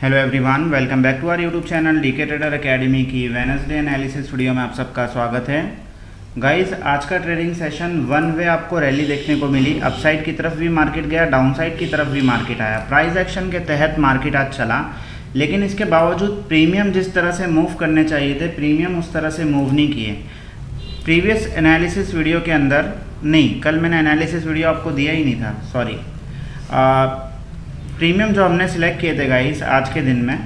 Hello everyone, welcome back to our YouTube channel DK trader academy की Wednesday analysis video में आप सबका स्वागत है। गाइस, आज का ट्रेडिंग सेशन वन वे आपको रैली देखने को मिली। अपसाइड की तरफ भी मार्केट गया, डाउनसाइड की तरफ भी मार्केट आया। प्राइस एक्शन के तहत मार्केट आज चला, लेकिन इसके बावजूद प्रीमियम जिस तरह से मूव करने चाहिए थे, प्रीमियम उस तरह से मूव नहीं किए। प्रीवियस एनालिसिस वीडियो के अंदर नहीं, कल मैंने एनालिसिस वीडियो आपको दिया ही नहीं था, सॉरी। प्रीमियम जो हमने सिलेक्ट किए थे गाइस आज के दिन में,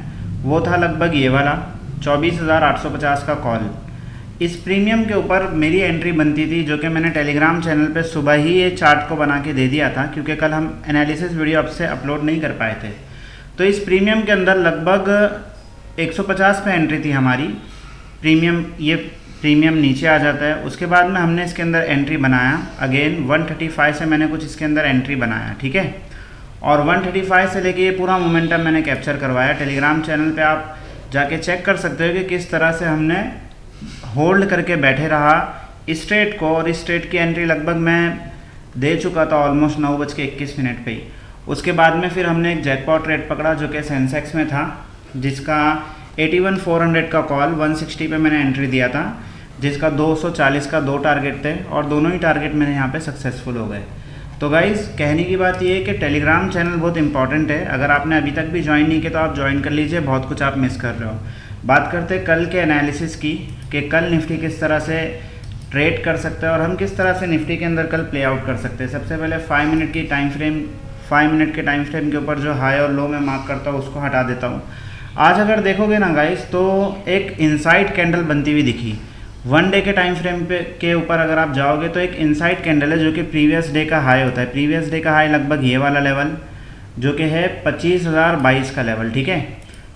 वो था लगभग ये वाला 24,850 का कॉल। इस प्रीमियम के ऊपर मेरी एंट्री बनती थी, जो कि मैंने टेलीग्राम चैनल पे सुबह ही ये चार्ट को बना के दे दिया था, क्योंकि कल हम एनालिसिस वीडियो आपसे अपलोड नहीं कर पाए थे। तो इस प्रीमियम के अंदर लगभग 150 पे एंट्री थी हमारी। ये प्रीमियम नीचे आ जाता है। उसके बाद में हमने इसके अंदर एंट्री बनाया, अगेन 135 से मैंने कुछ इसके अंदर एंट्री बनाया, ठीक है। और 135 से लेके ये पूरा मोमेंटम मैंने कैप्चर करवाया। टेलीग्राम चैनल पे आप जाके चेक कर सकते हो कि किस तरह से हमने होल्ड करके बैठे रहा इस ट्रेड को। और इस ट्रेड की एंट्री लगभग मैं दे चुका था ऑलमोस्ट 9:21 पे ही। उसके बाद में फिर हमने एक जैकपॉट ट्रेड पकड़ा, जो कि सेंसेक्स में था, जिसका 81,400 का कॉल 160 पे मैंने एंट्री दिया था, जिसका 240 का 2 टारगेट थे, और दोनों ही टारगेट मेरे यहाँ पे सक्सेसफुल हो गए। तो गाइज़, कहने की बात ये है कि टेलीग्राम चैनल बहुत इंपॉर्टेंट है। अगर आपने अभी तक भी ज्वाइन नहीं किया तो आप ज्वाइन कर लीजिए, बहुत कुछ आप मिस कर रहे हो। बात करते हैं कल के एनालिसिस की, कि कल निफ्टी किस तरह से ट्रेड कर सकते हैं और हम किस तरह से निफ्टी के अंदर कल प्ले आउट कर सकते हैं। सबसे पहले 5 मिनट के टाइम फ्रेम के ऊपर जो हाई और लो में मार्क करता हूँ उसको हटा देता हूँ। आज अगर देखोगे ना गाइज़, तो एक इनसाइड कैंडल बनती हुई दिखी। 1 डे के टाइम फ्रेम पे के ऊपर अगर आप जाओगे तो एक इनसाइड कैंडल है, जो कि प्रीवियस डे का हाई होता है। प्रीवियस डे का हाई लगभग ये वाला लेवल, जो कि है 25,022 का लेवल, ठीक है।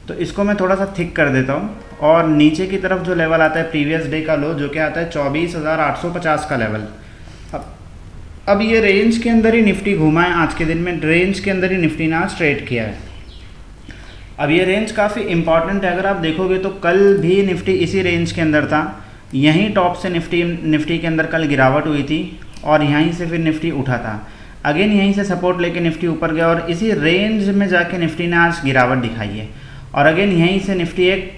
तो इसको मैं थोड़ा सा थिक कर देता हूँ, और नीचे की तरफ जो लेवल आता है प्रीवियस डे का लो, जो कि आता है 24,850 का लेवल। अब ये रेंज के अंदर ही निफ्टी घूमा है आज के दिन में, रेंज के अंदर ही निफ्टी ने आज ट्रेड किया है। अब ये रेंज काफ़ी इंपॉर्टेंट है। अगर आप देखोगे तो कल भी निफ्टी इसी रेंज के अंदर था। यहीं टॉप से निफ्टी के अंदर कल गिरावट हुई थी, और यहीं से फिर निफ्टी उठा था। अगेन यहीं से सपोर्ट लेके निफ्टी ऊपर गया, और इसी रेंज में जाके निफ्टी ने आज गिरावट दिखाई है। और अगेन यहीं से निफ्टी एक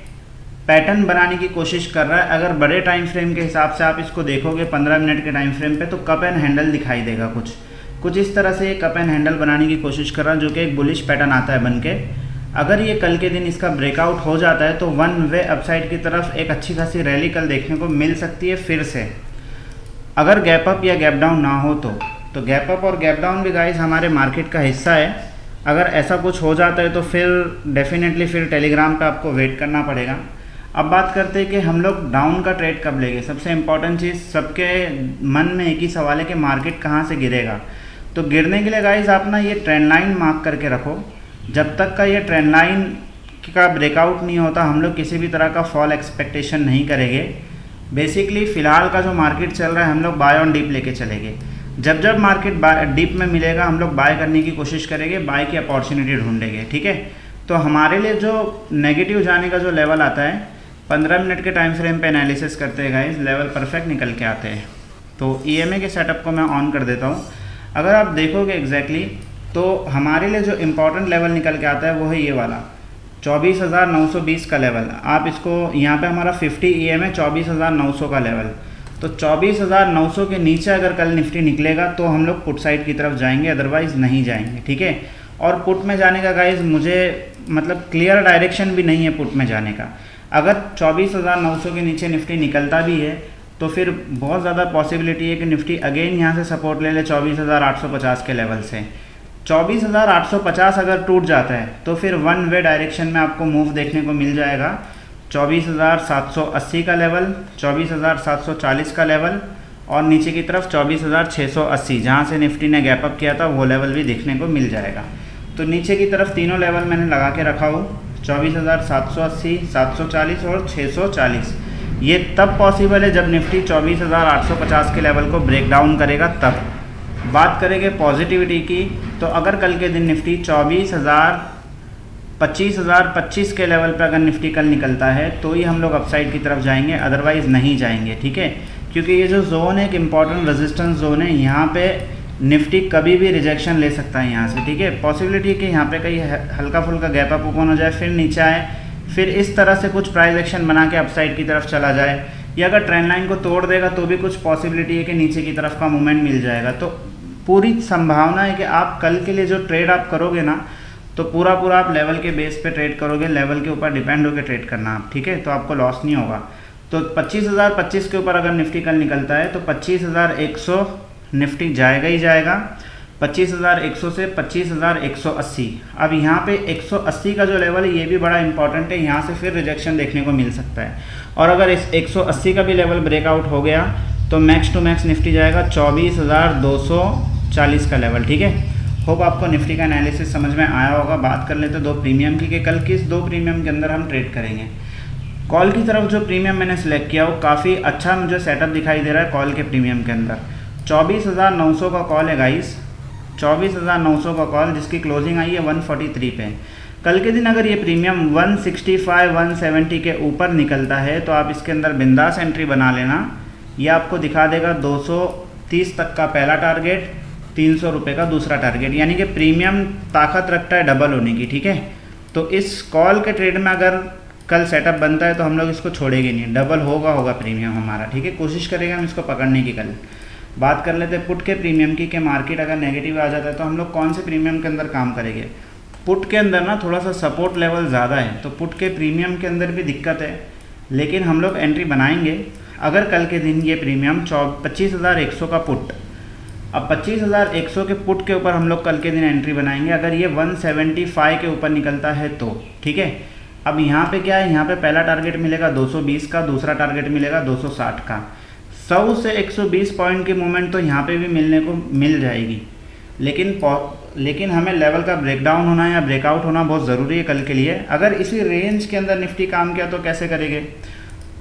पैटर्न बनाने की कोशिश कर रहा है। अगर बड़े टाइम फ्रेम के हिसाब से आप इसको देखोगे 15 मिनट के टाइम फ्रेम पे, तो कप एंड हैंडल दिखाई देगा कुछ इस तरह से कप एंड हैंडल बनाने की कोशिश कर रहा है, जो कि एक बुलिश पैटर्न आता है बन के। अगर ये कल के दिन इसका ब्रेकआउट हो जाता है तो वन वे अपसाइड की तरफ एक अच्छी खासी रैली कल देखने को मिल सकती है फिर से, अगर गैप अप या गैप डाउन ना हो तो गैप अप और गैप डाउन भी गाइस हमारे मार्केट का हिस्सा है। अगर ऐसा कुछ हो जाता है तो फिर डेफिनेटली फिर टेलीग्राम पे आपको वेट करना पड़ेगा। अब बात करते हैं कि हम लोग डाउन का ट्रेड कब लेंगे। सबसे इम्पॉर्टेंट चीज़, सबके मन में एक ही सवाल है कि मार्केट कहाँ से गिरेगा। तो गिरने के लिए गाइस आप ना ये ट्रेंड लाइन मार्क करके रखो। जब तक का ये ट्रेंड लाइन का ब्रेकआउट नहीं होता, हम लोग किसी भी तरह का फॉल एक्सपेक्टेशन नहीं करेंगे। बेसिकली फ़िलहाल का जो मार्केट चल रहा है, हम लोग बाय ऑन डीप लेके चलेंगे। जब मार्केट डीप में मिलेगा, हम लोग बाय करने की कोशिश करेंगे, बाय की अपॉर्चुनिटी ढूंढेंगे, ठीक है। तो हमारे लिए जो नेगेटिव जाने का जो लेवल आता है, 15 मिनट के टाइम फ्रेम पे एनालिसिस करते हैं गाइस, लेवल परफेक्ट निकल के आते हैं। तो EMA के सेटअप को मैं ऑन कर देता हूँ। अगर आप देखोगे एग्जैक्टली, तो हमारे लिए जो इम्पोर्टेंट लेवल निकल के आता है वो है ये वाला 24,920 का लेवल। आप इसको यहाँ पे हमारा 50 EM है, 24,900 का लेवल। तो 24,900 के नीचे अगर कल निफ्टी निकलेगा तो हम लोग पुट साइड की तरफ जाएंगे, अदरवाइज़ नहीं जाएंगे, ठीक है। और पुट में जाने का गाइज मुझे मतलब क्लियर डायरेक्शन भी नहीं है पुट में जाने का। अगर 24,900 के नीचे निफ्टी निकलता भी है तो फिर बहुत ज़्यादा पॉसिबिलिटी है कि निफ्टी अगेन यहाँ से सपोर्ट ले ले 24,850 के लेवल से। 24,850 अगर टूट जाता है तो फिर वन वे डायरेक्शन में आपको मूव देखने को मिल जाएगा। 24,780 का लेवल, 24,740 का लेवल, और नीचे की तरफ 24,680, जहाँ से निफ्टी ने गैप अप किया था वो लेवल भी देखने को मिल जाएगा। तो नीचे की तरफ तीनों लेवल मैंने लगा के रखा हूँ, 24,780, 740 और 640। ये तब पॉसिबल है जब निफ्टी 24,850 के लेवल को ब्रेक डाउन करेगा तब। बात करेंगे पॉजिटिविटी की, तो अगर कल के दिन निफ्टी 25,025 के लेवल पर अगर निफ्टी कल निकलता है तो ही हम लोग अपसाइड की तरफ जाएंगे, अदरवाइज़ नहीं जाएंगे, ठीक है। क्योंकि ये जो जोन है एक इम्पॉर्टेंट रेजिस्टेंस जोन है, यहाँ पे निफ्टी कभी भी रिजेक्शन ले सकता है यहाँ से, ठीक है। पॉसिबिलिटी है कि यहाँ पे कहीं हल्का फुल्का गैप अप ओपन हो जाए, फिर नीचे आए, फिर इस तरह से कुछ प्राइस एक्शन बना के अपसाइड की तरफ चला जाए, या अगर ट्रेंड लाइन को तोड़ देगा तो भी कुछ पॉसिबिलिटी है कि नीचे की तरफ का मूवमेंट मिल जाएगा। तो पूरी संभावना है कि आप कल के लिए जो ट्रेड आप करोगे ना, तो पूरा आप लेवल के बेस पे ट्रेड करोगे, लेवल के ऊपर डिपेंड होकर ट्रेड करना आप, ठीक है। तो आपको लॉस नहीं होगा। तो 25,025 के ऊपर अगर निफ्टी कल निकलता है तो 25,100 निफ्टी जाएगा ही जाएगा, 25,100 से 25,180। अब यहाँ पे 180 का जो लेवल है ये भी बड़ा इंपॉर्टेंट है, यहाँ से फिर रिजेक्शन देखने को मिल सकता है। और अगर इस 180 का भी लेवल ब्रेकआउट हो गया तो मैक्स टू मैक्स निफ्टी जाएगा 24,240 का लेवल, ठीक है। होप आपको निफ्टी का एनालिसिस समझ में आया होगा। बात कर लेते दो प्रीमियम की कि कल किस दो प्रीमियम के अंदर हम ट्रेड करेंगे। कॉल की तरफ जो प्रीमियम मैंने सेलेक्ट किया वो काफ़ी अच्छा मुझे सेटअप दिखाई दे रहा है। कॉल के प्रीमियम के अंदर 24,900 का कॉल है गाइस, 24,900 का कॉल, जिसकी क्लोजिंग आई है 143 पे। कल के दिन अगर ये प्रीमियम 165 170 के ऊपर निकलता है तो आप इसके अंदर बिंदास एंट्री बना लेना। ये आपको दिखा देगा 230 तक का पहला टारगेट, 300 रुपये का दूसरा टारगेट, यानी कि प्रीमियम ताकत रखता है डबल होने की, ठीक है। तो इस कॉल के ट्रेड में अगर कल सेटअप बनता है तो हम लोग इसको छोड़ेंगे नहीं, डबल होगा प्रीमियम हमारा, ठीक है। कोशिश करेंगे हम इसको पकड़ने की। कल बात कर लेते हैं पुट के प्रीमियम की कि मार्केट अगर नेगेटिव आ जाता है तो हम लोग कौन से प्रीमियम के अंदर काम करेंगे। पुट के अंदर ना थोड़ा सा सपोर्ट लेवल ज़्यादा है, तो पुट के प्रीमियम के अंदर भी दिक्कत है, लेकिन हम लोग एंट्री बनाएंगे अगर कल के दिन ये प्रीमियम 25,100 का पुट, अब 25,100 के पुट के ऊपर हम लोग कल के दिन एंट्री बनाएंगे अगर ये 175 के ऊपर निकलता है तो, ठीक है। अब यहाँ पे क्या है, यहाँ पे पहला टारगेट मिलेगा 220 का, दूसरा टारगेट मिलेगा 260 का। 100 से 120 पॉइंट की मूवमेंट तो यहाँ पे भी मिलने को मिल जाएगी, लेकिन हमें लेवल का ब्रेकडाउन होना या ब्रेकआउट होना बहुत ज़रूरी है कल के लिए। अगर इसी रेंज के अंदर निफ्टी काम किया तो कैसे करेंगे,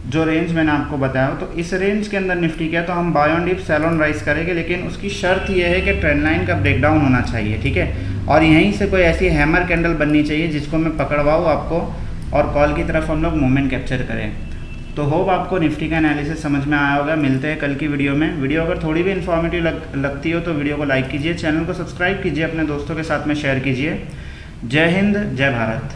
जो रेंज मैंने आपको बताया, तो इस रेंज के अंदर निफ्टी किया तो हम buy on dip sell on rise करेंगे, लेकिन उसकी शर्त यह है कि ट्रेंड लाइन का ब्रेकडाउन होना चाहिए, ठीक है। और यहीं से कोई ऐसी हैमर कैंडल बननी चाहिए जिसको मैं पकड़वाऊँ आपको और कॉल की तरफ हम लोग मूवमेंट कैप्चर करें। तो होप आपको निफ्टी का एनालिसिस समझ में आया होगा। मिलते हैं कल की वीडियो में। वीडियो अगर थोड़ी भी इन्फॉर्मेटिव लगती हो तो वीडियो को लाइक कीजिए, चैनल को सब्सक्राइब कीजिए, अपने दोस्तों के साथ में शेयर कीजिए। जय हिंद, जय भारत।